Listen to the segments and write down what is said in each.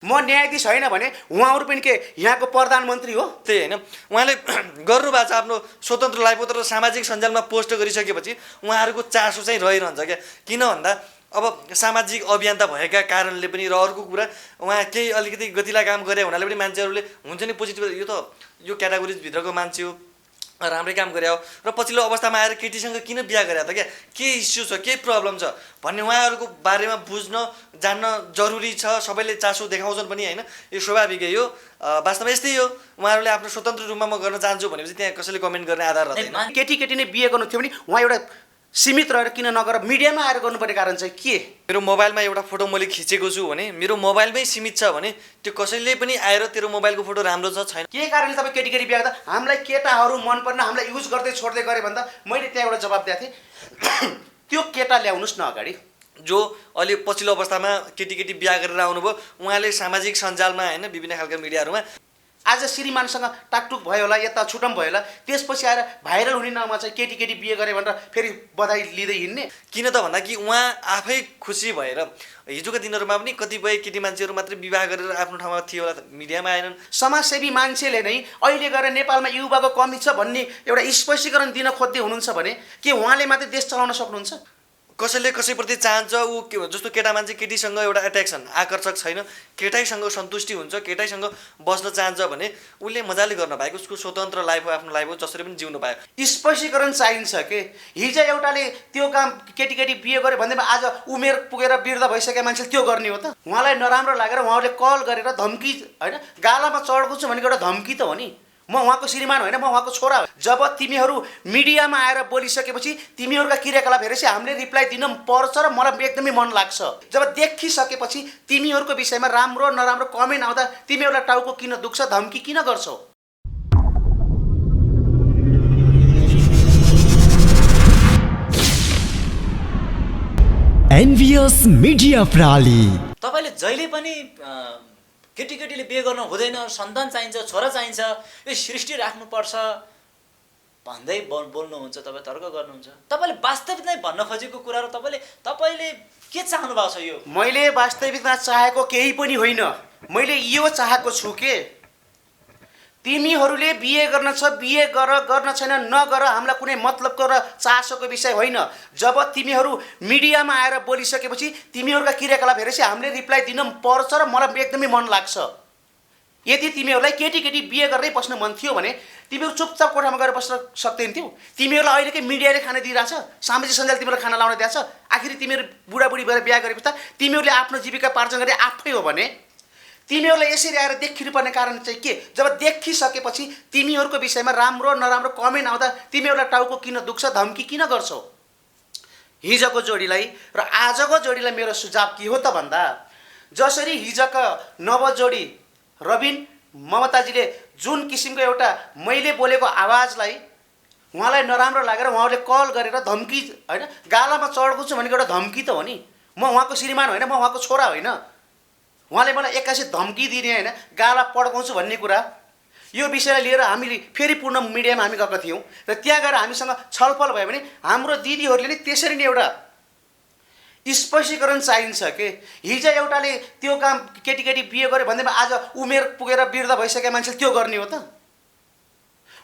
म न्यायाधीश होइन भने उहाँहरू पनि के यहाँको प्रधानमन्त्री हो? त्यही होइन, उहाँले गर्नुभएको छ आफ्नो स्वतन्त्र लाइफ तर सामाजिक सञ्जालमा पोस्ट गरिसकेपछि उहाँहरूको चासो चाहिँ रहिरहन्छ क्या। किन भन्दा अब सामाजिक अभियन्ता भएका कारणले पनि र अर्को कुरा उहाँ केही अलिकति गतिला काम गरे हुनाले पनि मान्छेहरूले हुन्छ नि पोजिटिभ यो क्याटेगोरिजभित्रको मान्छे हो, राम्रै काम गरे हो र पछिल्लो अवस्थामा आएर केटीसँग किन बिहा गरे त क्या, के इस्यु छ, के प्रब्लम छ भन्ने उहाँहरूको बारेमा बुझ्न जान्न जरुरी छ। सबैले चासो देखाउँछन् पनि होइन, यो स्वाभाविकै हो। वास्तवमा यस्तै हो, उहाँहरूले आफ्नो स्वतन्त्र रूपमा म गर्न चाहन्छु भनेपछि त्यहाँ कसैले कमेन्ट गर्ने आधार रहँदैन। केटी नै बिहे गर्नु थियो भने उहाँ एउटा सीमित रहेर किन नगर मिडियामा आएर गर्नुपर्ने कारण चाहिँ के? मेरो मोबाइलमा एउटा फोटो मैले खिचेको छु भने मेरो मोबाइलमै सीमित छ भने त्यो कसैले पनि आएर तेरो मोबाइलको फोटो राम्रो छ छैन के कारणले तपाईँ केटी बिहा गर्दा हामीलाई केटाहरू मन पर्न हामीलाई युज गर्दै छोड्दै गरे भन्दा मैले त्यहाँ एउटा जवाब दिएको थिएँ त्यो केटा ल्याउनुहोस् न अगाडि जो अलि पछिल्लो अवस्थामा केटी बिहा गरेर आउनुभयो। उहाँले सामाजिक सञ्जालमा होइन विभिन्न खालका मिडियाहरूमा आज श्रीमानसँग टाकटुक भयो होला, यता छुटम भयो होला, त्यसपछि आएर भाइरल हुने नाममा चाहिँ केटी बिहे गरे भनेर फेरि बधाई लिँदै हिँड्ने। किन त भन्दा कि उहाँ आफै खुसी भएर हिजोका दिनहरूमा पनि कतिपय केटी मान्छेहरू मात्रै विवाह गरेर आफ्नो ठाउँमा थियो होला, मिडियामा आएनन्। समाजसेवी मान्छेले नै अहिले गएर नेपालमा युवाको कमी छ भन्ने एउटा स्पष्टीकरण दिन खोज्दै हुनुहुन्छ भने के उहाँले मात्रै देश चलाउन सक्नुहुन्छ? कसैले कसैप्रति चाहन्छ ऊ जस्तो केटा मान्छे केटीसँग एउटा एट्र्याक्सन आकर्षक छैन, केटैसँग सन्तुष्टि हुन्छ, केटैसँग बस्न चाहन्छ भने उसले मजाले गर्न पाएको, उसको स्वतन्त्र लाइफ हो, आफ्नो लाइफ हो, जसरी पनि जिउनु पायो। स्पष्टीकरण चाहिन्छ के हिजो एउटाले त्यो काम केटी बिहे गरे भन्दैमा आज उमेर पुगेर वृद्ध भइसकेका मान्छेले त्यो गर्ने हो त? उहाँलाई नराम्रो लागेर उहाँले कल गरेर धम्की होइन गालामा चढ्को छु भनेको एउटा धम्की त हो नि। म उहाँको श्रीमान होइन, म उहाँको छोरा हो। जब तिमीहरू मिडियामा आएर बोलिसकेपछि तिमीहरूका क्रियाकलाप हेरेपछि हामीले रिप्लाई दिन पर्छ र मलाई एकदमै मन लाग्छ। जब देखिसकेपछि तिमीहरूको विषयमा राम्रो नराम्रो कमेन्ट आउँदा तिमीहरूलाई टाउको किन दुख्छ, धम्की किन गर्छौ? एनभिएस मिडिया प्रणाली। तपाईले जहिले पनि केटीले बिहे गर्न हुँदैन, सन्तान चाहिन्छ, छोरा चाहिन्छ, यो सृष्टि राख्नुपर्छ भन्दै बोल्नुहुन्छ, तपाईँ तर्क गर्नुहुन्छ। तपाईँले वास्तविकमै भन्न खोजेको कुरा र तपाईँले के चाहनु भएको छ? यो मैले वास्तविकमा चाहेको केही पनि होइन। मैले यो चाहेको छु के तिमीहरूले बिहे गर्न छ बिहे गर्न छैन नगर, हामीलाई कुनै मतलबको र चासोको विषय होइन। जब तिमीहरू मिडियामा आएर बोलिसकेपछि तिमीहरूका क्रियाकलाप हेरेपछि हामीले रिप्लाई दिन पर्छ र मलाई एकदमै मन लाग्छ। यदि तिमीहरूलाई केटी बिहे गरेरै बस्न मन थियो भने तिमीहरू चुपचाप कोठामा गएर बस्न सक्दैन थियौ? तिमीहरूलाई अहिलेकै मिडियाले खाना दिइरहेछ, सामाजिक सञ्जाल तिमीलाई खाना लाउन दिएछ। आखिर तिमीहरू बुढाबुढी भएर बिहा गरेपछि त तिमीहरूले आफ्नो जीविका पार्जन गरे आफै हो भने तिमीहरूलाई यसरी आएर देखिनुपर्ने कारण चाहिँ के? जब देखिसकेपछि तिमीहरूको विषयमा राम्रो नराम्रो कमेन्ट आउँदा तिमीहरूलाई टाउको किन दुख्छ, धम्की किन गर्छौ? हिजोको जोडीलाई र आजको जोडीलाई मेरो सुझाव के हो त भन्दा जसरी हिजोका नवजोडी रबिन ममताजीले जुन किसिमको एउटा मैले बोलेको आवाजलाई उहाँलाई नराम्रो लागेर उहाँले कल गरेर धम्की होइन गालामा चढ्को छु भनेको एउटा धम्की त हो नि। म उहाँको श्रीमान होइन, म उहाँको छोरा होइन। उहाँले मलाई एक्कासी धम्की दिने होइन गाला पड्काउँछु भन्ने कुरा, यो विषयलाई लिएर हामीले फेरि पूर्ण मिडियामा हामी गएका थियौँ र त्यहाँ गएर हामीसँग छलफल भयो भने हाम्रो दिदीहरूले नै त्यसरी नै एउटा स्पष्टीकरण चाहिन्छ के हिजो एउटाले त्यो काम केटी बिहे गरे भन्दैमा आज उमेर पुगेर वृद्ध भइसकेका मान्छेले त्यो गर्ने हो त?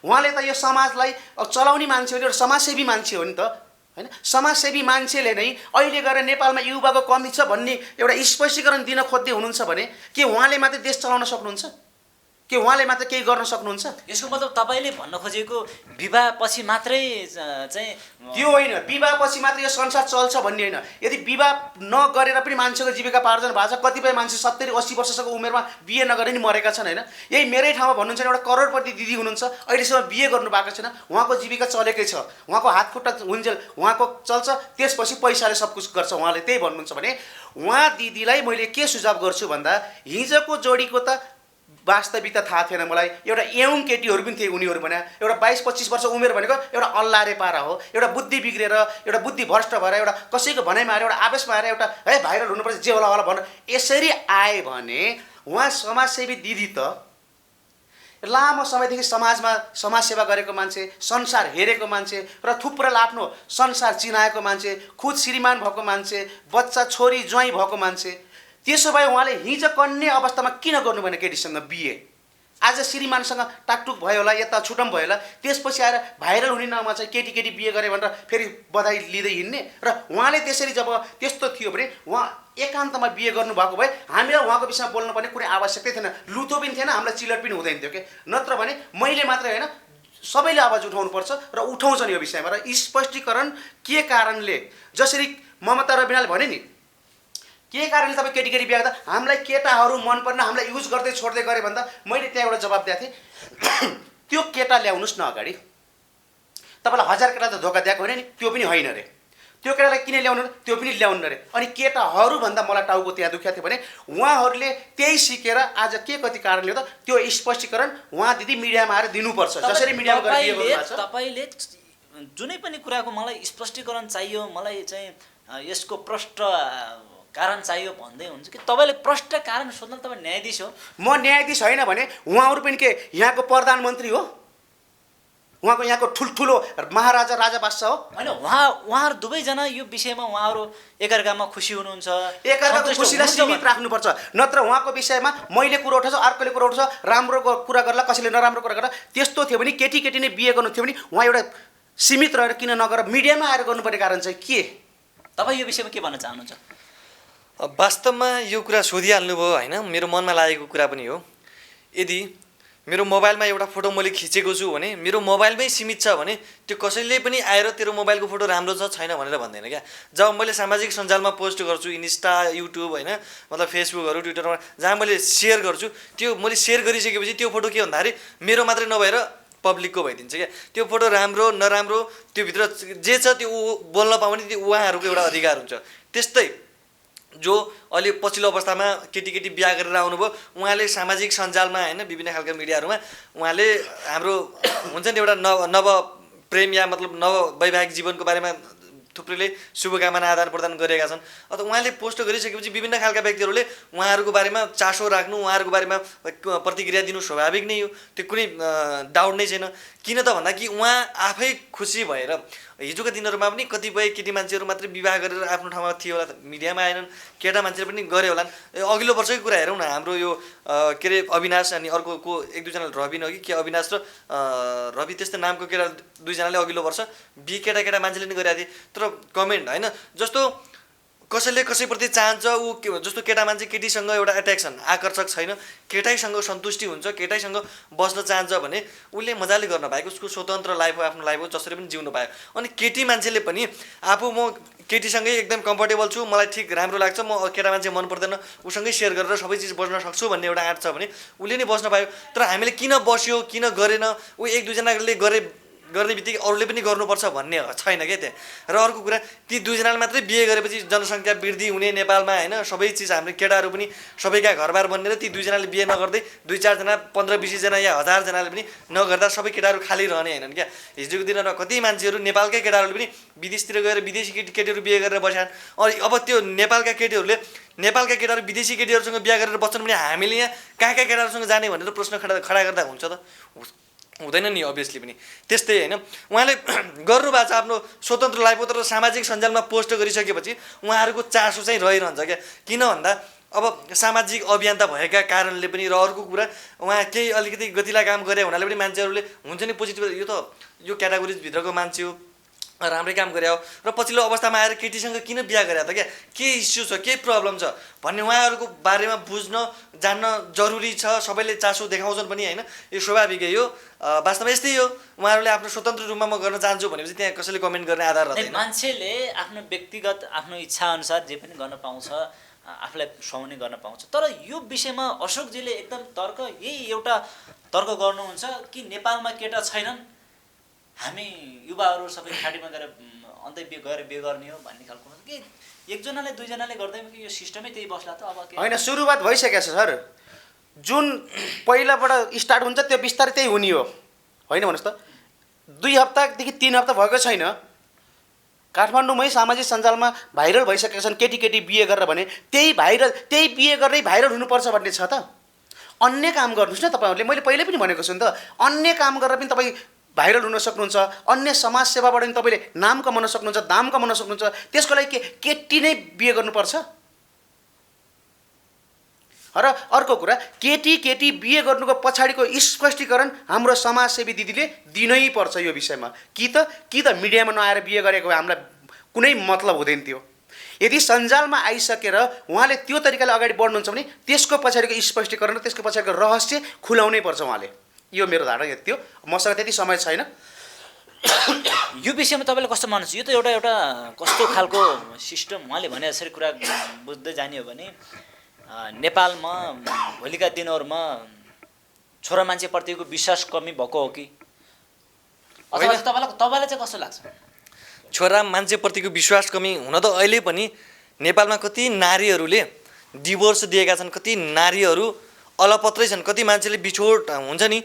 उहाँले त यो समाजलाई चलाउने मान्छे हो, एउटा समाजसेवी मान्छे हो नि त होइन। समाजसेवी मान्छेले नै अहिले गएर नेपालमा युवाको कमी छ भन्ने एउटा स्पष्टीकरण दिन खोज्दै हुनुहुन्छ भने के उहाँले मात्रै देश चलाउन सक्नुहुन्छ? के उहाँले मात्र केही गर्न सक्नुहुन्छ? यसको मतलब तपाईँले भन्न खोजेको विवाहपछि मात्रै चाहिँ त्यो होइन, विवाहपछि मात्रै यो संसार चल्छ भन्ने होइन। यदि विवाह नगरेर पनि मान्छेको जीविका पार्जन भएको छ, कतिपय मान्छे 70-80 वर्षसम्म उमेरमा बिहे नगरेर नि मरेका छन् होइन। यही मेरै ठाउँमा भन्नुहुन्छ एउटा करोडपति दिदी हुनुहुन्छ, अहिलेसम्म बिहे गर्नु भएको छैन, उहाँको जीविका चलेकै छ, उहाँको हात खुट्टा हुन्जेल उहाँको चल्छ, त्यसपछि पैसाले सब कुछ गर्छ उहाँले। त्यही भन्नुहुन्छ भने उहाँ दिदीलाई मैले के सुझाव गर्छु भन्दा हिजोको जोडीको त वास्तविकता थाहा थिएन मलाई। एउटा यङ केटीहरू पनि थिए, उनीहरू भने एउटा 22-25 वर्ष उमेर भनेको एउटा अल्लारे पारा हो, एउटा बुद्धि बिग्रेर एउटा बुद्धि भ्रष्ट भएर एउटा कसैको भनाइमा आएर एउटा आवेशमा आएर एउटा है भाइरल हुनुपर्छ जे होला भनेर यसरी आए भने उहाँ समाजसेवी दिदी त लामो समयदेखि समाजमा समाजसेवा गरेको मान्छे, संसार हेरेको मान्छे र थुप्रैलाई आफ्नो संसार चिनाएको मान्छे, खुद श्रीमान भएको मान्छे, बच्चा छोरी ज्वाइँ भएको मान्छे, त्यसो भए उहाँले हिजो कन्या अवस्थामा किन गर्नु भएन केटीसँग बिहे? आज श्रीमानसँग टाकटुक भयो होला, यता छुटम भयो होला, त्यसपछि आएर भाइरल हुने नाममा चाहिँ केटी केटी बिहे गरे भनेर फेरि बधाई लिँदै हिँड्ने। र उहाँले त्यसरी जब त्यस्तो थियो भने उहाँ एकान्तमा बिहे गर्नुभएको भए हामीलाई उहाँको विषयमा बोल्नुपर्ने कुनै आवश्यकता थिएन, लुतो पनि थिएन, हामीलाई चिलट पनि हुँदैन थियो के। नत्र भने मैले मात्रै होइन, सबैले आवाज उठाउनुपर्छ र उठाउँछन् यो विषयमा। र स्पष्टीकरण के कारणले, जसरी ममता रविनाले भने नि, के कारणले तपाईँ केटी केटी बिहा गर्दा हामीलाई केटाहरू मन पर्न, हामीलाई युज गर्दै छोड्दै गरे भन्दा मैले त्यहाँ एउटा जवाब दिएको थिएँ, त्यो केटा ल्याउनुहोस् न अगाडि। तपाईँलाई 1000 केटा त धोका दिएको होइन नि, त्यो पनि होइन रे। त्यो केटालाई किन ल्याउनु, त्यो पनि ल्याउनु रे। अनि केटाहरूभन्दा मलाई टाउको त्यहाँ दुखेको थियो भने उहाँहरूले त्यही सिकेर आज के कति कारणले हो त त्यो स्पष्टीकरण उहाँ दिदी मिडियामा आएर दिनुपर्छ। जसरी मिडियामा गएर बिहे गर्नुभएको छ, तपाईँले जुनै पनि कुराको मलाई स्पष्टीकरण चाहियो, मलाई चाहिँ यसको प्रष्ट कारण चाहियो भन्दै हुन्छ कि तपाईँले प्रष्ट कारण सोध्न तपाईँ न्यायाधीश हो? म न्यायाधीश होइन भने उहाँहरू पनि के यहाँको प्रधानमन्त्री हो? उहाँको यहाँको ठुल्ठुलो महाराजा राजा बादशाह हो? होइन, उहाँहरू दुवैजना यो विषयमा उहाँहरू एकअर्कामा खुसी हुनुहुन्छ, एकअर्काको खुसीलाई सीमित राख्नुपर्छ। नत्र उहाँको विषयमा मैले कुरो उठाउँछु, अर्कोले कुरो उठाउँछ, राम्रो कुरा गर्ला, कसैले नराम्रो कुरा गर्ला, त्यस्तो थियो भने केटी केटी नै बिहे गर्नु थियो भने उहाँ एउटा सीमित रहेर किन नगरेर मिडियामा आएर गर्नुपर्ने कारण चाहिँ के? तपाईँ यो विषयमा के भन्न चाहनुहुन्छ? वास्तवमा यो कुरा सोधिहाल्नुभयो होइन, मेरो मनमा लागेको कुरा पनि हो। यदि मेरो मोबाइलमा एउटा फोटो मैले खिचेको छु भने मेरो मोबाइलमै सीमित छ भने त्यो कसैले पनि आएर तेरो मोबाइलको फोटो राम्रो छ छैन भनेर भन्दैन क्या। जब मैले सामाजिक सञ्जालमा पोस्ट गर्छु, इन्स्टा, युट्युब होइन, मतलब फेसबुकहरू, ट्विटरमा जहाँ मैले सेयर गर्छु, त्यो मैले सेयर गरिसकेपछि त्यो फोटो के भन्दाखेरि मेरो मात्रै नभएर पब्लिकको भइदिन्छ क्या। त्यो फोटो राम्रो नराम्रो त्योभित्र जे छ त्यो बोल्न पाउने त्यो उहाँहरूको एउटा अधिकार हुन्छ। त्यस्तै जो अलि पछिल्लो अवस्थामा केटी केटी बिहा गरेर आउनुभयो, उहाँले सामाजिक सञ्जालमा होइन विभिन्न खालका मिडियाहरूमा उहाँले हाम्रो हुन्छ नि एउटा नव प्रेम या मतलब नव वैवाहिक जीवनको बारेमा थुप्रैले शुभकामना आदान प्रदान गरेका छन्। अथवा उहाँले पोस्ट गरिसकेपछि विभिन्न खालका व्यक्तिहरूले उहाँहरूको बारेमा चासो राख्नु, उहाँहरूको बारेमा प्रतिक्रिया दिनु स्वाभाविक नै हो, त्यो कुनै डाउट नै छैन। किन त भन्दा कि उहाँ आफै खुसी भएर हिजोका दिनहरूमा पनि कतिपय केटी मान्छेहरू मात्रै विवाह गरेर आफ्नो ठाउँमा थियो होला, मिडियामा आएनन्, केटा मान्छेहरू पनि गरे होलान्। अघिल्लो वर्षकै कुरा हेरौँ न, हाम्रो यो के अरे अविनाश अनि अर्को को एक दुईजना रवि हो कि के, अविनाश र रवि त्यस्तै नामको केटा दुईजनाले अघिल्लो वर्ष बिहे केटा मान्छेले नै गरेका थिए। तर कमेन्ट होइन, जस्तो कसैले कसैप्रति चाहन्छ ऊ जस्तो केटा मान्छे केटीसँग एउटा एट्र्याक्सन आकर्षक छैन, केटैसँग सन्तुष्टि हुन्छ, केटैसँग बस्न चाहन्छ भने उसले मजाले गर्न पाएको, उसको स्वतन्त्र लाइफ हो, आफ्नो लाइफ हो, जसरी पनि जिउनु पायो। अनि केटी मान्छेले पनि आफू म केटीसँगै एकदम कम्फर्टेबल छु, मलाई ठिक राम्रो लाग्छ, म केटा मान्छे मन पर्दैन, उसँगै सेयर गरेर सबै चिज बस्न सक्छु भन्ने एउटा आँट छ भने उसले नै बस्न पायो। तर हामीले किन बस्यो किन गरेन, ऊ एक दुईजनाले गर्ने बित्तिकै अरूले पनि गर्नुपर्छ भन्ने छैन क्या त्यहाँ। र अर्को कुरा, ती दुईजनाले मात्रै बिहे गरेपछि जनसङ्ख्या वृद्धि हुने नेपालमा होइन, सबै चिज हाम्रो केटाहरू पनि सबैका घरबार बन्ने र ती दुईजनाले बिहे नगर्दै 2-4जना 15-20जना या 1000जनाले पनि नगर्दा सबै केटाहरू खाली रहने होइनन् क्या। हिजोको दिनमा कति मान्छेहरू नेपालकै केटाहरूले पनि विदेशतिर गएर विदेशी केटीहरू बिहे गरेर बस्छन्। अनि अब त्यो नेपालका केटाहरू विदेशी केटीहरूसँग बिहे गरेर बस्छन् भने हामीले यहाँ कहाँ केटाहरूसँग जाने भनेर प्रश्न खडा गर्दा हुन्छ त? हुँदैन नि अभियसली पनि। त्यस्तै होइन, उहाँले गर्नुभएको छ आफ्नो स्वतन्त्र लाइफ हो, तर सामाजिक सञ्जालमा पोस्ट गरिसकेपछि उहाँहरूको चासो चाहिँ रहिरहन्छ क्या। किन भन्दा अब सामाजिक अभियन्ता भएका कारणले पनि, र अर्को कुरा उहाँ केही अलिकति गतिला काम गरे हुनाले पनि मान्छेहरूले हुन्छ नि पोजिटिभ, यो क्याटेगोरिजभित्रको मान्छे हो, राम्रै काम गरे हो, र पछिल्लो अवस्थामा आएर केटीसँग किन बिहा गरे त क्या, के इस्यु छ, के प्रब्लम छ भन्ने उहाँहरूको बारेमा बुझ्न जान्न जरुरी छ। सबैले चासो देखाउँछन् पनि होइन, यो स्वाभाविकै हो, वास्तवमा यस्तै हो। उहाँहरूले आफ्नो स्वतन्त्र रूपमा म गर्न चाहन्छु भनेपछि त्यहाँ कसैले कमेन्ट गर्ने आधार रहँदैन। मान्छेले आफ्नो व्यक्तिगत आफ्नो इच्छा अनुसार जे पनि गर्न पाउँछ, आफूलाई सुहाउने गर्न पाउँछ। तर यो विषयमा अशोकजीले एकदम यही एउटा तर्क गर्नुहुन्छ कि नेपालमा केटा छैनन्, हामी युवाहरू सबै खाडीमा गएर अन्तै बिहे गर्ने हो भन्ने खालको कि एकजनाले दुईजनाले गर्दैमा कि यो सिस्टमै त्यही बस्ला त? अब के होइन, सुरुवात भइसकेको छ सर। जुन पहिलाबाट स्टार्ट हुन्छ त्यो बिस्तारै त्यही हुने हो होइन भन्नुहोस् त। 2 हप्तादेखि 3 हप्ता भएको छैन, काठमाडौँमै सामाजिक सञ्जालमा भाइरल भइसकेका छन् केटी केटी बिहे गरेर भने त्यही बिहे गरेरै भाइरल हुनुपर्छ भन्ने छ त? अन्य काम गर्नुहोस् न तपाईँहरूले, मैले पहिले पनि भनेको छु नि त, अन्य काम गरेर पनि तपाईँ भाइरल हुन सक्नुहुन्छ, अन्य समाजसेवाबाट पनि तपाईँले नाम कमाउन सक्नुहुन्छ, दाम कमाउन सक्नुहुन्छ। त्यसको लागि केटी नै बिहे गर्नुपर्छ? र अर्को कुरा केटी बिहे गर्नुको पछाडिको स्पष्टीकरण हाम्रो समाजसेवी दिदीले दिनै पर्छ यो विषयमा। कि त मिडियामा नआएर बिहे गरेको भए हामीलाई कुनै मतलब हुँदैन थियो। यदि सञ्जालमा आइसकेर उहाँले त्यो तरिकाले अगाडि बढ्नुहुन्छ भने त्यसको पछाडिको स्पष्टीकरण र त्यसको पछाडिको रहस्य खुलाउनै पर्छ उहाँले। यो मेरो धारणा यति हो। मसँग त्यति समय छैन। यो विषयमा तपाईँले कस्तो मान्नुहुन्छ? यो त एउटा कस्तो खालको सिस्टम उहाँले भने जसरी कुरा बुझ्दै जाने हो भने नेपालमा भोलिका दिनहरूमा छोरा मान्छेप्रतिको विश्वास कमी भएको हो कि अथवा तपाईँलाई चाहिँ कस्तो लाग्छ? छोरा मान्छेप्रतिको विश्वास कमी हुन त अहिले पनि नेपालमा कति नारीहरूले डिभोर्स दिएका छन्, कति नारीहरू अलपत्रै छन्, कति मान्छेले बिछोड हुन्छ नि,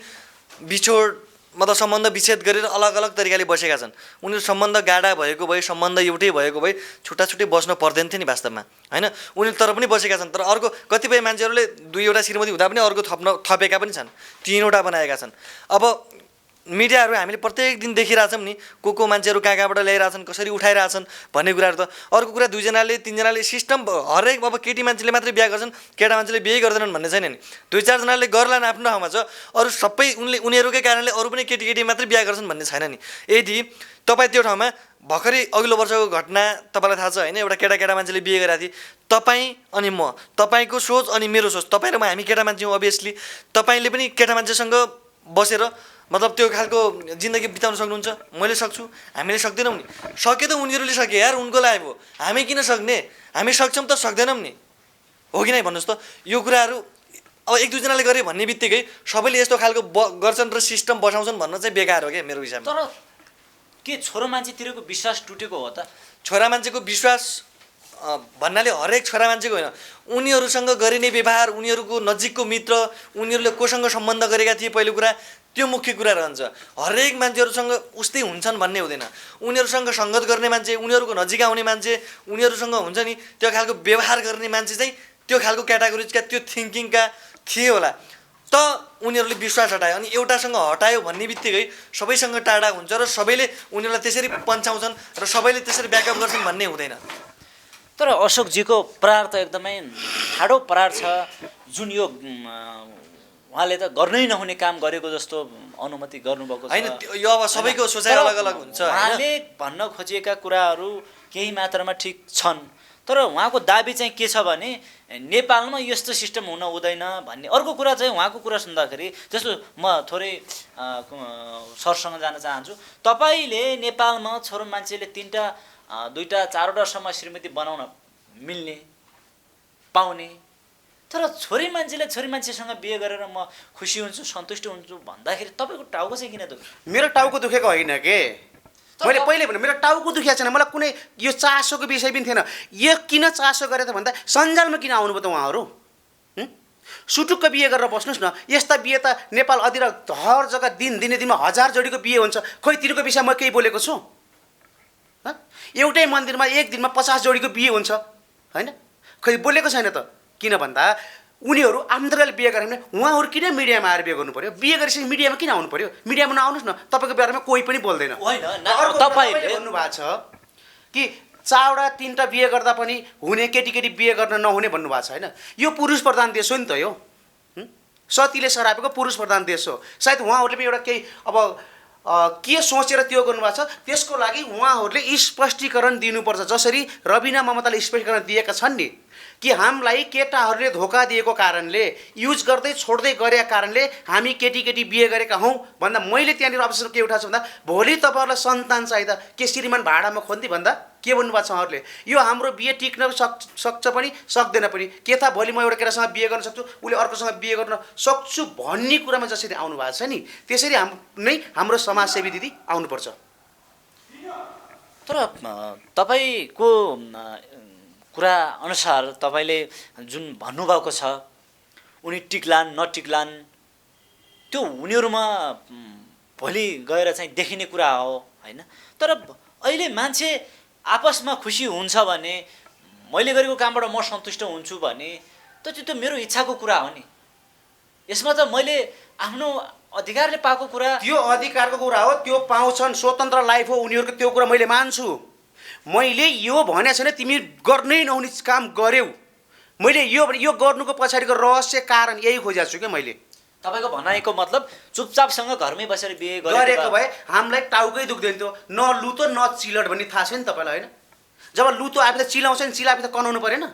बिछोड मतलब सम्बन्ध विच्छेद गरेर अलग अलग तरिकाले बसेका छन्। उनीहरू सम्बन्ध गाढा भएको भए, सम्बन्ध एउटै भएको भए छुट्टा छुट्टै बस्न पर्दैन थियो नि वास्तवमा, होइन? उनीहरू तर पनि बसेका छन्। तर अर्को कतिपय मान्छेहरूले 2 श्रीमती हुँदा पनि अर्को थपेका पनि छन्, 3 बनाएका छन्। अब मिडियाहरू हामीले प्रत्येक दिन देखिरहेछौँ नि, को मान्छेहरू कहाँबाट ल्याइरहेछन्, कसरी उठाइरहेछन् भन्ने कुराहरू त। अर्को कुरा 2 जनाले 3 जनाले सिस्टम हरेक अब केटी मान्छेले मात्रै बिहा गर्छन्, केटा मान्छेले बिहे गर्दैनन् भन्ने छैन नि। 2-4 जनाले गर्लान् आफ्नो ठाउँमा छ, अरू सबै उनीहरूकै कारणले अरू पनि केटी मात्रै बिहा गर्छन् भन्ने छैन नि। यदि तपाईँ त्यो ठाउँमा भर्खरै अघिल्लो वर्षको घटना तपाईँलाई थाहा छ होइन, एउटा केटा मान्छेले बिहे गरेको थिए, तपाईँ अनि म, तपाईँको सोच अनि मेरो सोच, तपाईँ र म हामी केटा मान्छे हौँ अभियसली, तपाईँले पनि केटा मान्छेसँग बसेर मतलब त्यो खालको जिन्दगी बिताउन सक्नुहुन्छ, मैले सक्छु, हामीले सक्दैनौँ नि। सके त उनीहरूले सके यार, उनको लाइफ हो, हामी किन सक्ने? हामी सक्छौँ त सक्दैनौँ नि, हो कि नै भन्नुहोस् त? यो कुराहरू अब 1-2 जनाले गरे भन्ने बित्तिकै सबैले यस्तो खालको गर्छन् र सिस्टम बसाउँछन् भन्न चाहिँ बेकार हो क्या मेरो हिसाबमा। तर के छोरा मान्छेतिरको विश्वास टुटेको हो त? छोरा मान्छेको विश्वास भन्नाले हरेक छोरा मान्छेको होइन, उनीहरूसँग गरिने व्यवहार, उनीहरूको नजिकको मित्र, उनीहरूले कोसँग सम्बन्ध गरेका थिए पहिलो कुरा, त्यो मुख्य कुरा रहन्छ। हरेक मान्छेहरूसँग उस्तै हुन्छन् भन्ने हुँदैन। उनीहरूसँग सङ्गत गर्ने मान्छे, उनीहरूको नजिक आउने मान्छे, उनीहरूसँग हुन्छ नि त्यो खालको व्यवहार गर्ने मान्छे चाहिँ त्यो खालको क्याटेगोरिजका, त्यो थिङ्किङका थिए होला, त उनीहरूले विश्वास हटायो। अनि एउटासँग हटायो भन्ने बित्तिकै सबैसँग टाढा हुन्छ र सबैले उनीहरूलाई त्यसरी पन्छाउँछन् र सबैले त्यसरी ब्याकअप गर्छन् भन्ने हुँदैन। तर अशोकजीको प्रहार त एकदमै ठाडो प्रहार छ, जुन यो उहाँले त गर्नै नहुने काम गरेको जस्तो अनुमति गर्नुभएको छ। होइन, यो अब सबैको सोचाइ अलग अलग हुन्छ। उहाँले भन्न खोजिएका कुराहरू केही मात्रामा ठिक छन्, तर उहाँको दाबी चाहिँ के छ भने नेपालमा यस्तो सिस्टम हुन हुँदैन भन्ने। अर्को कुरा चाहिँ उहाँको कुरा सुन्दाखेरि, जस्तो म थोरै सरसँग जान चाहन्छु, तपाईँले नेपालमा छोरो मान्छेले 2-4वटासम्म श्रीमती बनाउन मिल्ने पाउने, तर छोरी मान्छेसँग बिहे गरेर म खुसी हुन्छु, सन्तुष्ट हुन्छु भन्दाखेरि तपाईँको टाउको चाहिँ किन दुख्यो? मेरो टाउको दुखेको होइन के, मैले पहिले भने मेरो टाउको दुखेको छैन। मलाई कुनै यो चासोको विषय पनि थिएन। यो किन चासो गरे त भन्दा सञ्जालमा किन आउनुभयो त उहाँहरू? सुटुक्क बिहे गरेर बस्नुहोस् न। यस्ता बिहे त नेपाल अतिर हर जग्गा दिने दिनमा 1000 जोडीको बिहे हुन्छ। खोइ तिनीहरूको विषय म केही बोलेको छु? एउटै मन्दिरमा एक दिनमा 50 जोडीको बिहे हुन्छ, होइन? खोइ बोलेको छैन त। किन भन्दा उनीहरू आन्तरिकले बिहे गरे भने उहाँहरू किन मिडियामा आएर बिहे गर्नु पर्यो? बिहे गरेपछि मिडियामा किन आउनु पर्यो? मिडियामा नआउनुहोस् न, तपाईँको बारेमा कोही पनि बोल्दैन। तपाईँले भन्नुभएको छ कि 4-3टा बिहे गर्दा पनि हुने, केटी बिहे गर्न नहुने भन्नुभएको छ, होइन? यो पुरुष प्रधान देश हो नि त। यो सतीले सरापेको पुरुष प्रधान देश हो। सायद उहाँहरूले पनि एउटा केही अब के सोचेर त्यो गर्नुभएको छ, त्यसको लागि उहाँहरूले स्पष्टीकरण दिनुपर्छ। जसरी रबिना ममताले स्पष्टीकरण दिएका छन् नि कि हामीलाई केटाहरूले धोका दिएको कारणले, युज गर्दै छोड्दै गरेका कारणले हामी केटी बिहे गरेका हौँ भन्दा मैले त्यहाँनिर अवसर के उठाएको छ भन्दा भोलि तपाईँहरूलाई सन्तान चाहिँदा के श्रीमान भाडामा खोन्ती भन्दा के भन्नुभएको छ उहाँहरूले? यो हाम्रो बिहे टिक्न सक्छ पनि सक्दैन पनि। के थाहा भोलि म एउटा केटासँग बिहे गर्न सक्छु, उसले अर्कोसँग बिहे गर्न सक्छु भन्ने कुरामा जसरी आउनुभएको छ नि, त्यसरी हाम्रो समाजसेवी दिदी आउनुपर्छ। तर तपाईँको कुरा अनुसार तपाईँले जुन भन्नुभएको छ उनी टिक्लान् नटिक्लान्, त्यो उनीहरूमा भोलि गएर चाहिँ देखिने कुरा हो, होइन? तर अहिले मान्छे आपसमा खुसी हुन्छ भने, मैले गरेको कामबाट म सन्तुष्ट हुन्छु भने त्यो त मेरो इच्छाको कुरा हो नि। यसमा त मैले आफ्नो अधिकारले पाएको कुरा, त्यो अधिकारको कुरा हो, त्यो पाउँछन्, स्वतन्त्र लाइफ हो उनीहरूको, त्यो कुरा मैले मान्छु। मैले यो भने छैन तिमी गर्नै नहुने काम गर्यौ मैले यो गर्नुको पछाडिको रहस्य कारण यही खोजेको छु क्या मैले। तपाईँको भनाइको मतलब चुपचापसँग घरमै बसेर बिहे गरेको भए हामीलाई टाउकै दुख्दैन थियो, न लुतो न चिलट भन्ने थाहा छ नि तपाईँलाई होइन। जब लुतो आफै त चिलाउँछ नि, चिलाएपछि त कनाउनु परेन।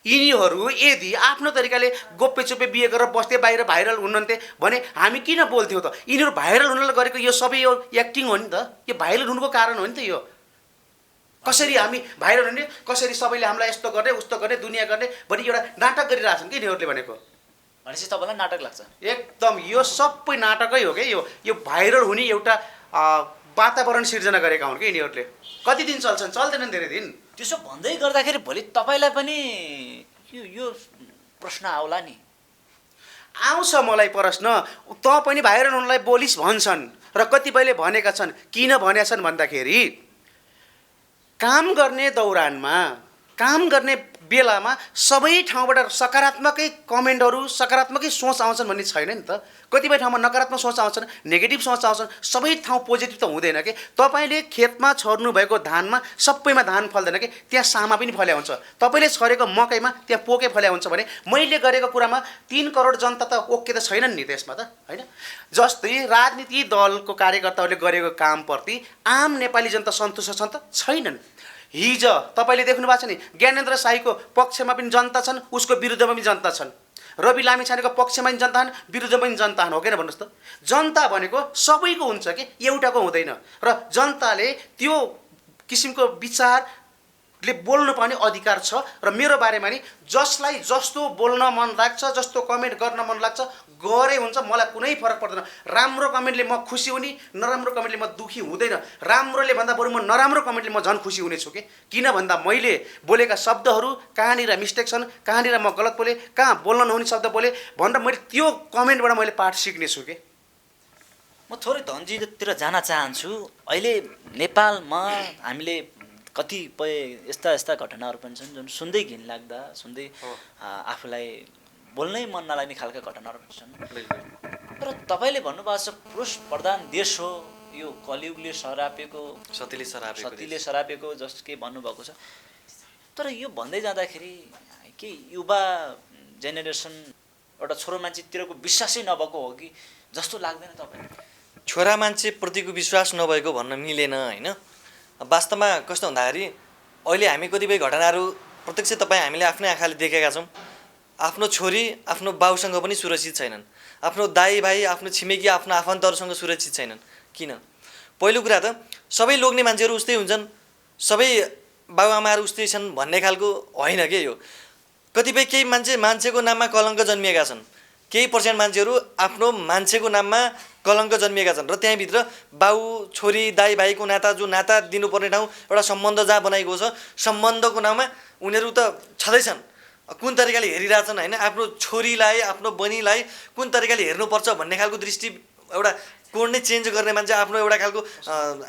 यिनीहरू यदि आफ्नो तरिकाले गोप्य चुप्पे बिहे गरेर बस्थे, बाहिर भाइरल हुनुहुन्थे भने हामी किन बोल्थ्यौँ त? यिनीहरू भाइरल हुनलाई गरेको यो सबै यो एक्टिङ हो नि त, यो भाइरल हुनुको कारण हो नि त। यो कसरी हामी भाइरल हुने, कसरी सबैले हामीलाई यस्तो गर्ने उस्तो गर्ने दुनियाँ गर्ने भन्ने एउटा नाटक गरिरहेछन् कि यिनीहरूले भनेको। भनेपछि तपाईँलाई नाटक लाग्छ? एकदम यो सबै नाटकै हो क्या। यो भाइरल हुने एउटा वातावरण सिर्जना गरेका हुन् कि यिनीहरूले। कति दिन चल्छन्? चल्दैनन् धेरै दिन। त्यसो भन्दै गर्दाखेरि भोलि तपाईँलाई पनि यो प्रश्न आउला नि। आउँछ मलाई प्रश्न। त पनि भाइरल हुनलाई बोलिस् भन्छन् र कतिपयले भनेका छन्। किन भनेका छन् भन्दाखेरि काम गर्ने दौरानमा, काम गर्ने बेलामा सबै ठाउँबाट सकारात्मकै कमेन्टहरू, सकारात्मकै सोच आउँछन् भन्ने छैन नि त। कतिपय ठाउँमा नकारात्मक सोच आउँछन्, नेगेटिभ सोच आउँछन्, सबै ठाउँ पोजिटिभ त हुँदैन कि। तपाईँले खेतमा छर्नु भएको धानमा सबैमा धान फल्दैन कि, त्यहाँ सामा पनि फल्या हुन्छ। तपाईँले छरेको मकैमा त्यहाँ पोके फल्या हुन्छ भने मैले गरेको कुरामा 3 करोड जनता त ओके त छैनन् नि त्यसमा त होइन। जस्तै राजनीति दलको कार्यकर्ताहरूले गरेको कामप्रति आम नेपाली जनता सन्तुष्ट छन् त? छैनन्। हिजो तपाईँले देख्नु भएको छ नि, ज्ञानेन्द्र शाहीको पक्षमा पनि जनता छन्, उसको विरुद्धमा पनि जनता छन्। रवि लामिछानेको पक्षमा पनि जनता छन्, विरुद्धमा पनि जनता छन्। हो किन भन्नुहोस् त? जनता भनेको सबैको हुन्छ कि, एउटाको हुँदैन। र जनताले त्यो किसिमको विचारले बोल्नुपर्ने अधिकार छ। र मेरो बारेमा नि जसलाई जस्तो बोल्न मन लाग्छ, जस्तो कमेन्ट गर्न मन लाग्छ गरे हुन्छ, मलाई कुनै फरक पर्दैन। राम्रो कमेन्टले म खुसी हुने, नराम्रो कमेन्टले म दुखी हुँदैन। राम्रोले भन्दा बरु म नराम्रो कमेन्टले म झन् खुसी हुनेछु कि। किन भन्दा मैले बोलेका शब्दहरू कहाँनिर मिस्टेक छन्, कहाँनिर म गलत बोलेँ, कहाँ बोल्न नहुने शब्द बोलेँ भनेर मैले त्यो कमेन्टबाट मैले पाठ सिक्नेछु कि। म थोरै धनजीतिर जान चाहन्छु। अहिले नेपालमा हामीले कतिपय यस्ता घटनाहरू पनि छन् जुन सुन्दै घिनलाग्दा, सुन्दै आफूलाई बोल्नै मन नलाग्ने खालका घटनाहरू पनि छन्। तर तपाईँले भन्नुभएको छ पुरुष प्रधान देश हो, यो कलियुगले सरापेको, सतीले सरापेको जस्तो के भन्नुभएको छ। तर यो भन्दै जाँदाखेरि के युवा जेनेरेसन एउटा छोरो मान्छेतिरको विश्वासै नभएको हो कि जस्तो लाग्दैन तपाईँलाई? छोरा मान्छेप्रतिको विश्वास नभएको भन्न मिलेन होइन। वास्तवमा कस्तो भन्दाखेरि अहिले हामी कतिपय घटनाहरू प्रत्यक्ष हामीले आफ्नै आँखाले देखेका छौँ। आफ्नो छोरी आफ्नो बाउसँग पनि सुरक्षित छैनन्, आफ्नो दाइ भाइ, आफ्नो छिमेकी, आफ्नो आफन्तहरूसँग सुरक्षित छैनन्। किन? पहिलो कुरा त सबै लोग्ने मान्छेहरू उस्तै हुन्छन्, सबै बाबुआमाहरू उस्तै छन् भन्ने खालको होइन के यो। कतिपय केही मान्छेको नाममा कलङ्क जन्मिएका छन्, केही पर्सेन्ट मान्छेहरू आफ्नो मान्छेको नाममा कलङ्क जन्मिएका छन्। र त्यहीँभित्र बाउ छोरी दाइ भाइको नाता, जो नाता दिनुपर्ने ठाउँ एउटा सम्बन्ध जहाँ बनाएको छ, सम्बन्धको नाममा उनीहरू त छँदैछन्। कुन तरिकाले हेरिरहेछन् होइन, आफ्नो छोरीलाई आफ्नो बहिनीलाई कुन तरिकाले हेर्नुपर्छ भन्ने खालको दृष्टि, एउटा कोड नै चेन्ज गर्ने मान्छे, आफ्नो एउटा खालको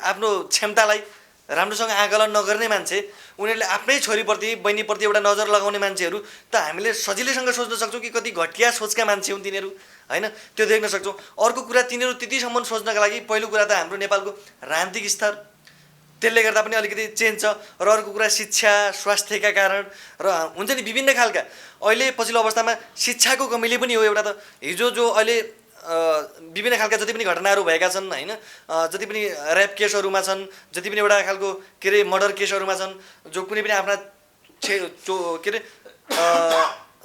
आफ्नो क्षमतालाई राम्रोसँग आकलन नगर्ने मान्छे, उनीहरूले आफ्नै छोरीप्रति बहिनीप्रति एउटा नजर लगाउने मान्छेहरू त हामीले सजिलैसँग सोच्न सक्छौँ कि कति घटिया सोचका मान्छे हुन् तिनीहरू होइन, त्यो देख्न सक्छौँ। अर्को कुरा, तिनीहरू त्यतिसम्म सोच्नका लागि पहिलो कुरा त हाम्रो नेपालको राजनीतिक स्तर, त्यसले गर्दा पनि अलिकति चेन्ज छ। र अर्को कुरा शिक्षा स्वास्थ्यका कारण र हुन्छ नि विभिन्न खालका अहिले पछिल्लो अवस्थामा शिक्षाको कमीले पनि हो एउटा। त हिजो जो अहिले विभिन्न खालका जति पनि घटनाहरू भएका छन् होइन, जति पनि ऱ्याप केसहरूमा छन्, जति पनि एउटा खालको के अरे मर्डर केसहरूमा छन्, जो कुनै पनि आफ्ना के अरे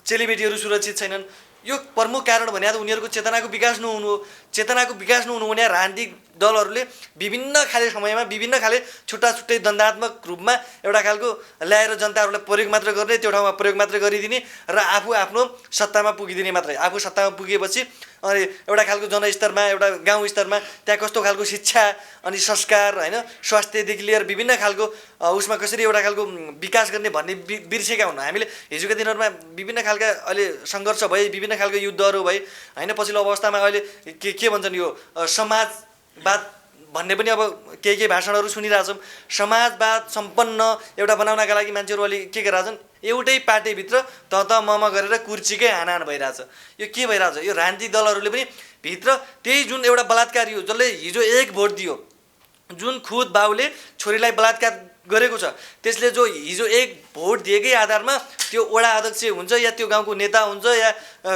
चेलीबेटीहरू सुरक्षित छैनन्, यो प्रमुख कारण भने उनीहरूको चेतनाको विकास नहुनु हो। चेतनाको विकास नहुनु भने राजनीतिक दलहरूले विभिन्न खाले समयमा विभिन्न खाले छुट्टा छुट्टै दण्डात्मक रूपमा एउटा खालको ल्याएर जनताहरूलाई प्रयोग मात्र गर्ने, त्यो ठाउँमा प्रयोग मात्र गरिदिने र आफू आफ्नो सत्तामा पुगिदिने मात्रै। आफू सत्तामा पुगेपछि अनि एउटा खालको जनस्तरमा, एउटा गाउँ स्तरमा त्यहाँ कस्तो खालको शिक्षा अनि संस्कार होइन, स्वास्थ्यदेखि लिएर विभिन्न खालको उसमा कसरी एउटा खालको विकास गर्ने भन्ने बिर्सेका हुन्। हामीले हिजोका दिनहरूमा विभिन्न खालका अहिले सङ्घर्ष भए, विभिन्न खालको युद्धहरू भए होइन। पछिल्लो अवस्थामा अहिले के भन्छन्, यो समाजवाद भन्ने पनि अब केही भाषणहरू सुनिरहेछौँ। समाजवाद सम्पन्न एउटा बनाउनका लागि मान्छेहरू अहिले के गरिरहेछन्, एउटै पार्टीभित्र म गरेर कुर्चीकै हानाहान भइरहेछ। यो के भइरहेछ, यो राजनीतिक दलहरूले पनि भित्र त्यही जुन एउटा बलात्कारी हो, जसले हिजो 1 भोट दियो, जुन खुद बाउले छोरीलाई बलात्कार गरेको छ त्यसले जो हिजो एक भोट दिएकै आधारमा त्यो वडा अध्यक्ष हुन्छ या त्यो गाउँको नेता हुन्छ या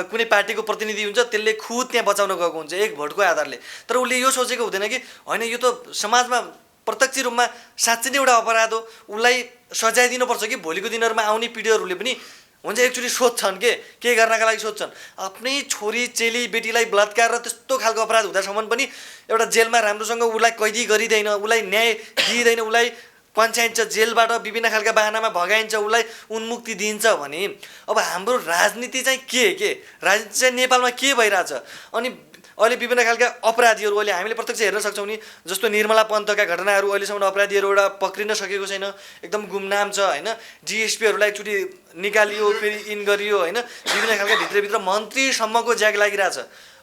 कुनै पार्टीको प्रतिनिधि हुन्छ त्यसले खुद त्यहाँ बचाउन गएको हुन्छ एक भोटको आधारले। तर उसले यो सोचेको हुँदैन कि होइन यो त समाजमा प्रत्यक्ष रूपमा साँच्चै नै एउटा अपराध हो, उसलाई सजाय दिनुपर्छ कि भोलिको दिनहरूमा आउने पिँढीहरूले पनि हुन्छ एकचोटि सोध्छन् के गर्नका लागि सोध्छन्। आफ्नै छोरी चेली बेटीलाई बलात्कार र त्यस्तो खालको अपराध हुँदासम्म पनि एउटा जेलमा राम्रोसँग उसलाई कैदी गरिँदैन, उसलाई न्याय दिइँदैन, उसलाई पञ्चायत जेलबाट विभिन्न खालका बाहनामा भगाइन्छ, उसलाई उन्मुक्ति दिन्छ भने अब हाम्रो राजनीति चाहिँ के राजनीति चाहिँ नेपालमा के भइरहेछ। अनि अहिले विभिन्न खालका अपराधीहरू अहिले हामीले प्रत्यक्ष हेर्न सक्छौँ नि, जस्तो निर्मला पन्तका घटनाहरू अहिलेसम्म अपराधीहरू एउटा पक्रिन सकेको छैन, एकदम गुमनाम छ होइन। डिएसपीहरूलाई एकचोटि निकालियो फेरि इन गरियो होइन, विभिन्न खालका भित्रभित्र मन्त्रीसम्मको ज्याग लागिरहेछ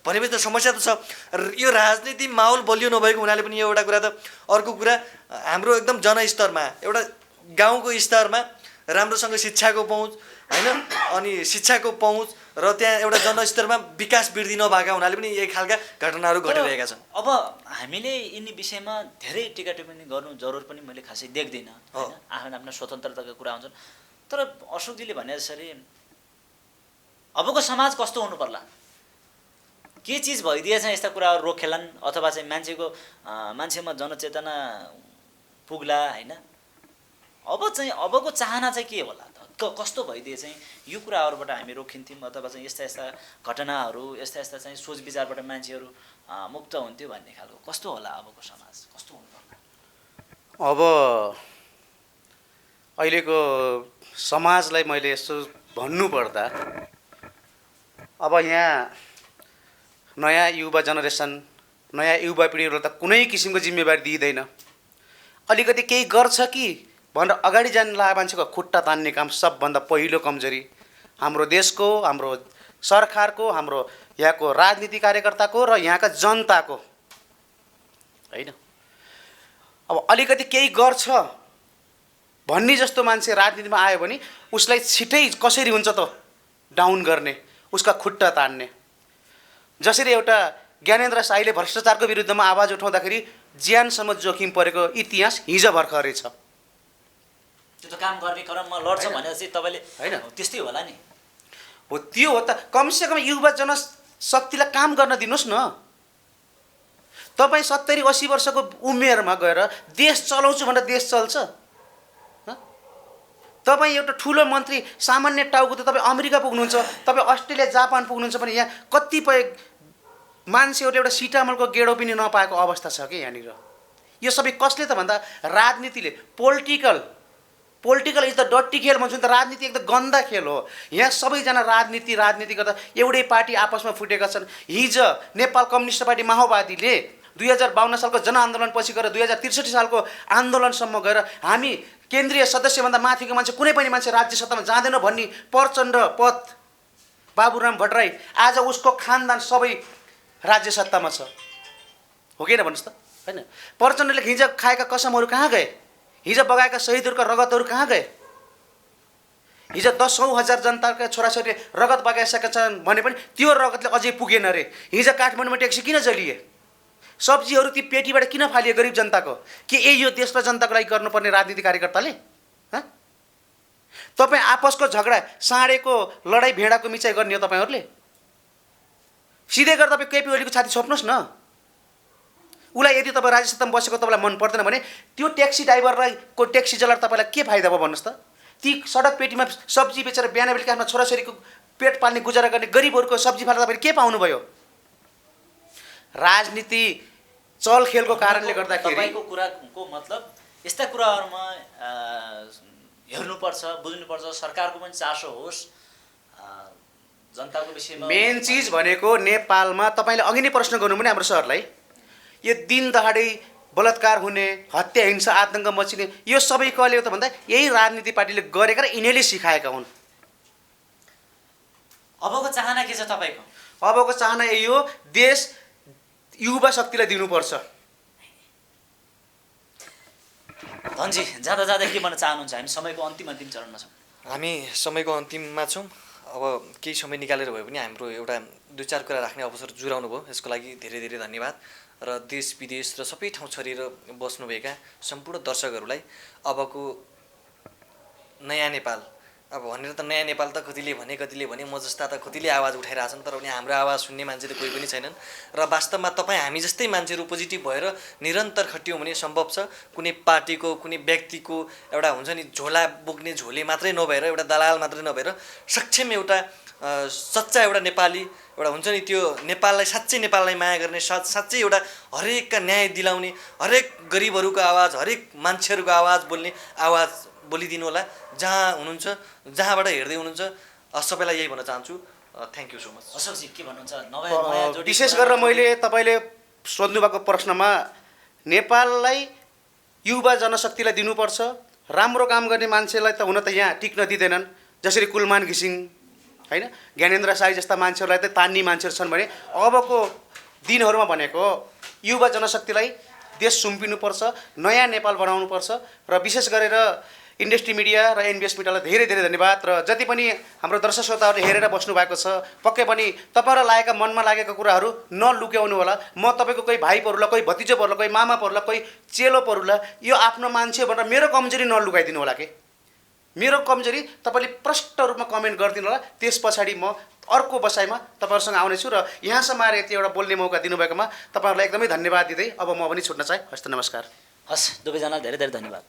भनेपछि त समस्या त छ। यो राजनीति माहौल बलियो नभएको हुनाले पनि यो एउटा कुरा त। अर्को कुरा हाम्रो एकदम जनस्तरमा एउटा गाउँको स्तरमा राम्रोसँग शिक्षाको पहुँच होइन, अनि शिक्षाको पहुँच र त्यहाँ एउटा जनस्तरमा विकास वृद्धि नभएका हुनाले पनि यही खालका घटनाहरू घटिरहेका छन्। अब हामीले यिनी विषयमा धेरै टिका टिप्पणी गर्नु जरुर पनि मैले खासै देख्दिनँ होइन, आफ्ना स्वतन्त्रताका कुरा हुन्छन्। तर अशोकजीले भने जसरी अबको समाज कस्तो हुनु पर्ला, के चिज भइदिएछ यस्ता कुराहरू रोकेलान् अथवा चाहिँ मान्छेमा जनचेतना पुग्ला होइन, अबको चाहना चाहिँ के होला त, कस्तो भइदिए चाहिँ यो कुराहरूबाट हामी रोकिन्थ्यौँ अथवा चाहिँ यस्ता घटनाहरू यस्ता चाहिँ सोच विचारबाट मान्छेहरू मुक्त हुन्थ्यो भन्ने खालको कस्तो होला अबको समाज, कस्तो हुनु पर्ला? अब अहिलेको समाजलाई मैले यसो भन्नुपर्दा अब यहाँ नयाँ युवा जेनेरेसन नयाँ युवा पिँढीहरूलाई त कुनै किसिमको जिम्मेवारी दिइँदैन। अलिकति केही गर्छ कि भनेर अगाडि जान लागेको मान्छेको खुट्टा तान्ने काम सबभन्दा पहिलो कमजोरी हाम्रो देशको, हाम्रो सरकारको, हाम्रो यहाँको राजनीति कार्यकर्ताको र यहाँका जनताको होइन। अब अलिकति केही गर्छ भन्ने जस्तो मान्छे राजनीतिमा आयो भने उसलाई छिटै कसरी हुन्छ त डाउन गर्ने, उसका खुट्टा तान्ने। जसरी एउटा ज्ञानेन्द्र साईले भ्रष्टाचारको विरुद्धमा आवाज उठाउँदाखेरि ज्यानसम्म जोखिम परेको इतिहास हिजो भर्खरै छ। त्यो त काम गर्ने क्रममा लड्छ भनेपछि तपाईँले होइन त्यस्तै होला नि। हो त्यो हो त, कमसेकम युवा जनशक्तिलाई काम गर्न दिनुहोस् न। तपाईँ 70-80 वर्षको उमेरमा गएर देश चलाउँछु भनेर देश चल्छ? तपाईँ एउटा ठुलो मन्त्री सामान्य टाउको त तपाईँ अमेरिका पुग्नुहुन्छ, तपाईँ अस्ट्रेलिया जापान पुग्नुहुन्छ भने यहाँ कतिपय मान्छेहरूले एउटा सिटामलको गेडो पनि नपाएको अवस्था छ कि यहाँनिर। यो सबै कसले त भन्दा राजनीतिले, पोलिटिकल इज द डट्टी खेल भन्छ नि त। राजनीति एकदम गन्दा खेल हो। यहाँ सबैजना राजनीति गर्दा एउटै पार्टी आपसमा फुटेका छन्। हिजो नेपाल कम्युनिस्ट पार्टी माओवादीले 2052 सालको जनआन्दोलनपछि गएर 2063 सालको आन्दोलनसम्म गएर हामी केन्द्रीय सदस्यभन्दा माथिको मान्छे कुनै पनि मान्छे राज्य सत्तामा जाँदैन भन्ने प्रचण्ड पद बाबुराम भट्टराई, आज उसको खानदान सबै राज्य सत्तामा छ, हो कि भन्नुहोस् त होइन। प्रचण्डले हिजो खाएका कसमहरू कहाँ गए? हिजो बगाएका शहीदहरूका रगतहरू कहाँ गए? हिजो 10,000 जनताका छोराछोरीले रगत बगाइसकेका छन् भने पनि त्यो रगतले अझै पुगेन रे। हिजो काठमाडौँमा ट्याक्सी किन जलिए? सब्जीहरू ती पेटीबाट किन फालिए गरिब जनताको? के यो देश र जनताको लागि गर्नुपर्ने राजनीति कार्यकर्ताले? तपाईँ आपसको झगडा, साँडेको लडाइँ, भेडाको मिचाइ गर्ने हो तपाईँहरूले? सिधै गरेर तपाईँ केपी ओलीको छाती छोप्नुहोस् न। उसलाई यदि तपाईँ राज्य सत्तामा बसेको तपाईँलाई मन पर्दैन भने त्यो ट्याक्सी ड्राइभरलाई को ट्याक्सी चलाएर तपाईँलाई के फाइदा भयो भन्नुहोस् त? ती सडक पेटीमा सब्जी बेचेर बिहान बेलुका आफ्ना छोराछोरीको पेट पाल्ने गुजारा गर्ने गरिबहरूको सब्जी फाल्दा तपाईँले के पाउनुभयो? राजनीति चलखेलको कारणले गर्दाखेरि तपाईँको कुराको मतलब यस्ता कुराहरूमा हेर्नुपर्छ, बुझ्नुपर्छ, सरकारको पनि चासो होस् जनताको विषयमा। मेन चिज भनेको नेपालमा तपाईँले अघि नै प्रश्न गर्नु पनि हाम्रो सरलाई, यो दिन दहाडै बलात्कार हुने, हत्या हिंसा आतङ्क मचिने यो सबै कहिले हो त भन्दा यही राजनीति पार्टीले गरेका र यिनीहरूले सिकाएका हुन्। अबको चाहना के छ तपाईँको? अबको चाहना यही हो, देश युवा शक्तिलाई दिनुपर्छ। धनजी जाँदा जाँदा के भन्न चाहनुहुन्छ? हामी समयको अन्तिम चरणमा छौँ। हामी समयको अन्तिममा छौँ। अब केही समय निकालेर भए पनि हाम्रो एउटा 2-4 कुरा राख्ने अवसर जुराउनु भयो, यसको लागि धेरै धेरै धन्यवाद। र देश विदेश र सबै ठाउँ छरेर बस्नुभएका सम्पूर्ण दर्शकहरूलाई अबको नयाँ नेपाल अब भनेर त नयाँ नेपाल त कतिले भने म जस्ता त कतिले आवाज उठाइरहेछन् तर पनि हाम्रो आवाज सुन्ने मान्छे त कोही पनि छैनन् र वास्तवमा तपाईँ हामी जस्तै मान्छेहरू पोजिटिभ भएर निरन्तर खटियौँ भने सम्भव छ। कुनै पार्टीको कुनै व्यक्तिको एउटा हुन्छ नि झोला बोक्ने झोले मात्रै नभएर एउटा दलाल मात्रै नभएर सक्षम एउटा सच्चा एउटा नेपाली एउटा हुन्छ नि त्यो नेपाललाई साँच्चै नेपाललाई माया गर्ने साँच्चै एउटा हरेकका न्याय दिलाउने हरेक गरिबहरूको आवाज हरेक मान्छेहरूको आवाज बोल्ने आवाज बोलिदिनु होला जहाँ हुनुहुन्छ जहाँबाट हेर्दै हुनुहुन्छ सबैलाई यही भन्न चाहन्छु। Thank you so much. Ashokji के भन्नुहुन्छ नयाँ जोडी विशेष गरेर मैले तपाईँले सोध्नुभएको प्रश्नमा नेपाललाई युवा जनशक्तिलाई दिनुपर्छ, राम्रो काम गर्ने मान्छेलाई त हुन त यहाँ टिक्न दिँदैनन्, जसरी कुलमान घिसिङ होइन ज्ञानेन्द्र साई जस्ता मान्छेहरूलाई त तान्ने मान्छेहरू छन् भने अबको दिनहरूमा भनेको युवा जनशक्तिलाई देश सुम्पिनुपर्छ, नयाँ नेपाल बनाउनुपर्छ। र विशेष गरेर इन्डस्ट्री मिडिया र एनबिएस मिडियालाई धेरै धेरै धन्यवाद। र जति पनि हाम्रो दर्शक श्रोताहरूले हेरेर बस्नु भएको छ पक्कै पनि तपाईँहरूलाई लागेका मनमा लागेका कुराहरू नलुक्याउनु होला। म तपाईँको कोही भाइ परुलाई कोही भतिजो परुलाई कोही मामा परुलाई कोही चेलो परुलाई यो आफ्नो मान्छे भनेर मेरो कमजोरी नलुकाइदिनु होला के। मेरो कमजोरी तपाईँले प्रष्ट रूपमा कमेन्ट गरिदिनु होला, त्यस पछाडि म अर्को बसाइमा तपाईँहरूसँग आउनेछु। र यहाँसम्म आएर यति एउटा बोल्ने मौका दिनुभएकोमा तपाईँहरूलाई एकदमै धन्यवाद दिँदै अब म पनि छुट्न चाहेँ। हस्त नमस्कार। हस् दुवैजनालाई धेरै धेरै धन्यवाद।